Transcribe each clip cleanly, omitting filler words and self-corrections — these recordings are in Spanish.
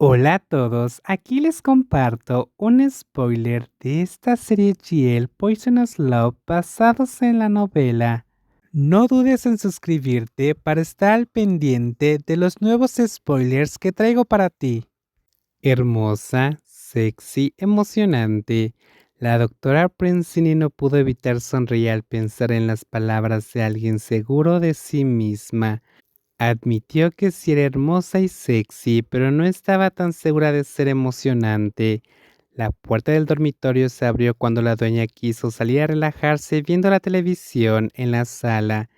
Hola a todos, aquí les comparto un spoiler de esta serie GL Poisonous Love basados en la novela. No dudes en suscribirte para estar al pendiente de los nuevos spoilers que traigo para ti. Hermosa, sexy, emocionante. La doctora Prensini no pudo evitar sonreír al pensar en las palabras de alguien seguro de sí misma. Admitió que sí era hermosa y sexy, pero no estaba tan segura de ser emocionante. La puerta del dormitorio se abrió cuando la dueña quiso salir a relajarse viendo la televisión en la sala.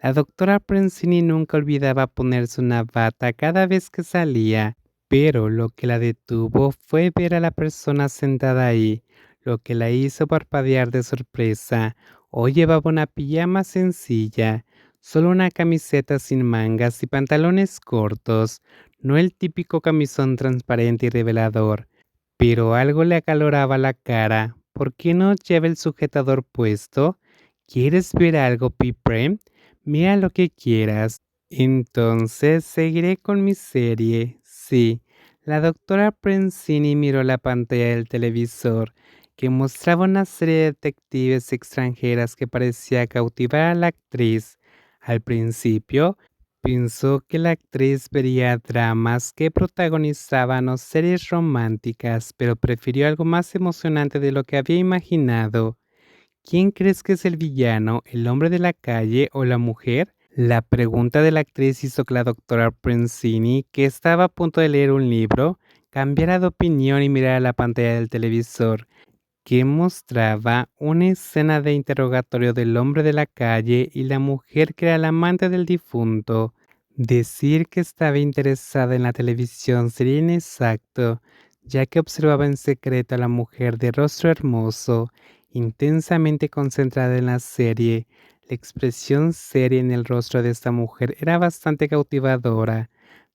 La doctora Prensini nunca olvidaba ponerse una bata cada vez que salía, pero lo que la detuvo fue ver a la persona sentada ahí, lo que la hizo parpadear de sorpresa. Hoy llevaba una pijama sencilla. Solo una camiseta sin mangas y pantalones cortos, no el típico camisón transparente y revelador, pero algo le acaloraba la cara. ¿Por qué no lleva el sujetador puesto? ¿Quieres ver algo, Piprem? Mira lo que quieras. Entonces seguiré con mi serie. Sí, la doctora Prensini miró la pantalla del televisor, que mostraba una serie de detectives extranjeras que parecía cautivar a la actriz. Al principio, pensó que la actriz vería dramas que protagonizaban o series románticas, pero prefirió algo más emocionante de lo que había imaginado. ¿Quién crees que es el villano, el hombre de la calle o la mujer? La pregunta de la actriz hizo que la doctora Prensini, que estaba a punto de leer un libro, cambiara de opinión y mirara la pantalla del televisor, que mostraba una escena de interrogatorio del hombre de la calle y la mujer que era la amante del difunto. Decir que estaba interesada en la televisión sería inexacto, ya que observaba en secreto a la mujer de rostro hermoso, intensamente concentrada en la serie. La expresión seria en el rostro de esta mujer era bastante cautivadora.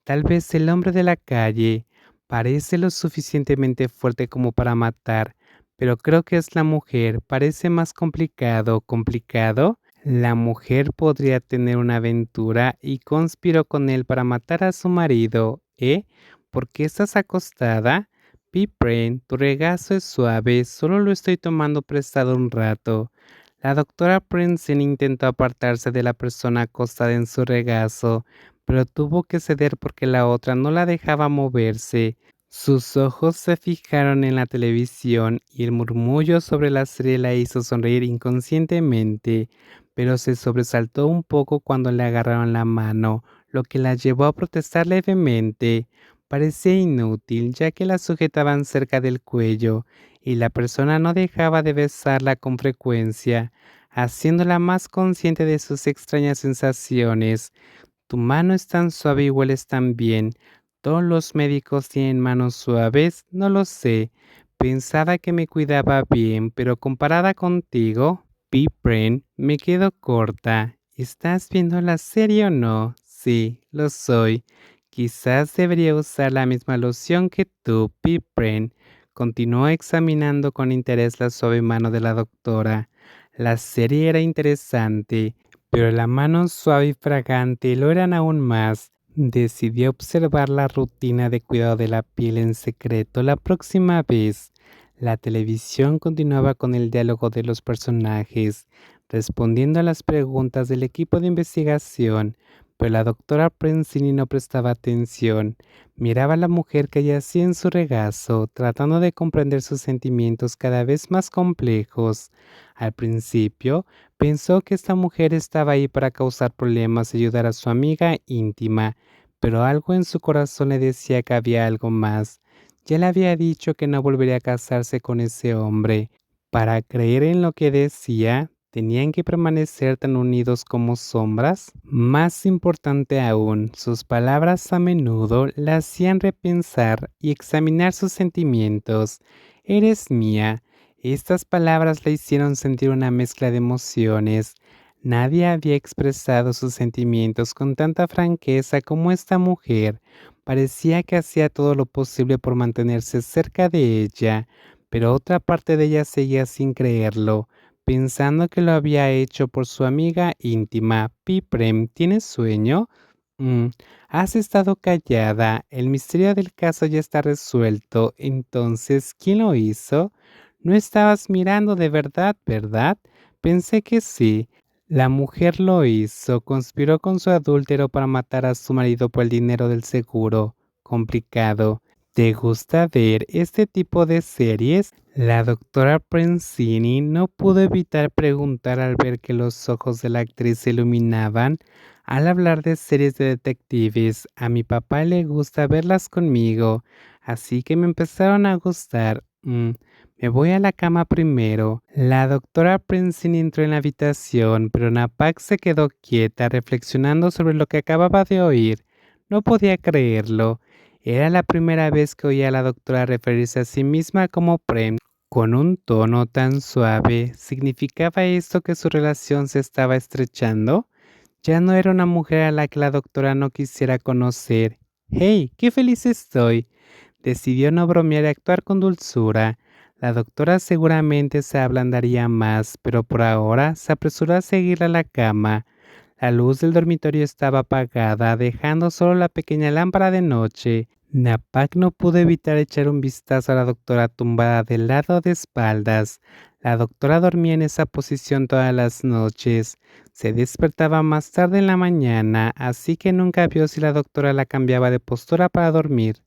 Tal vez el hombre de la calle parece lo suficientemente fuerte como para matar, pero creo que es la mujer. Parece más complicado. ¿Complicado? La mujer podría tener una aventura y conspiró con él para matar a su marido, ¿eh? ¿Por qué estás acostada? Pipren, tu regazo es suave, solo lo estoy tomando prestado un rato. La doctora Princeton intentó apartarse de la persona acostada en su regazo, pero tuvo que ceder porque la otra no la dejaba moverse. Sus ojos se fijaron en la televisión y el murmullo sobre la serie la hizo sonreír inconscientemente, pero se sobresaltó un poco cuando le agarraron la mano, lo que la llevó a protestar levemente. Parecía inútil, ya que la sujetaban cerca del cuello y la persona no dejaba de besarla con frecuencia, haciéndola más consciente de sus extrañas sensaciones. Tu mano es tan suave y hueles tan bien. ¿Todos los médicos tienen manos suaves? No lo sé. Pensaba que me cuidaba bien, pero comparada contigo, Pipren, me quedo corta. ¿Estás viendo la serie o no? Sí, lo soy. Quizás debería usar la misma loción que tú, Pipren. Continuó examinando con interés la suave mano de la doctora. La serie era interesante, pero la mano suave y fragante lo eran aún más. Decidió observar la rutina de cuidado de la piel en secreto la próxima vez. La televisión continuaba con el diálogo de los personajes, respondiendo a las preguntas del equipo de investigación, pero la doctora Prensini no prestaba atención. Miraba a la mujer que yacía en su regazo, tratando de comprender sus sentimientos cada vez más complejos. Al principio, pensó que esta mujer estaba ahí para causar problemas y ayudar a su amiga íntima, pero algo en su corazón le decía que había algo más. Ya le había dicho que no volvería a casarse con ese hombre. Para creer en lo que decía, tenían que permanecer tan unidos como sombras. Más importante aún, sus palabras a menudo la hacían repensar y examinar sus sentimientos. Eres mía. Estas palabras le hicieron sentir una mezcla de emociones. Nadie había expresado sus sentimientos con tanta franqueza como esta mujer. Parecía que hacía todo lo posible por mantenerse cerca de ella, pero otra parte de ella seguía sin creerlo, pensando que lo había hecho por su amiga íntima. Piprem, ¿tienes sueño? Mm, has estado callada. El misterio del caso ya está resuelto. Entonces, ¿quién lo hizo? No estabas mirando de verdad, ¿verdad? Pensé que sí. La mujer lo hizo. Conspiró con su adúltero para matar a su marido por el dinero del seguro. Complicado. ¿Te gusta ver este tipo de series? La doctora Prensini no pudo evitar preguntar al ver que los ojos de la actriz se iluminaban. Al hablar de series de detectives, a mi papá le gusta verlas conmigo, así que me empezaron a gustar. Me voy a la cama primero. La doctora Princeton entró en la habitación, pero Napak se quedó quieta reflexionando sobre lo que acababa de oír. No podía creerlo. Era la primera vez que oía a la doctora referirse a sí misma como Prem, con un tono tan suave. ¿Significaba esto que su relación se estaba estrechando? Ya no era una mujer a la que la doctora no quisiera conocer. ¡Hey! ¡Qué feliz estoy! Decidió no bromear y actuar con dulzura. La doctora seguramente se ablandaría más, pero por ahora se apresuró a seguirla a la cama. La luz del dormitorio estaba apagada, dejando solo la pequeña lámpara de noche. Napak no pudo evitar echar un vistazo a la doctora tumbada del lado de espaldas. La doctora dormía en esa posición todas las noches. Se despertaba más tarde en la mañana, así que nunca vio si la doctora la cambiaba de postura para dormir.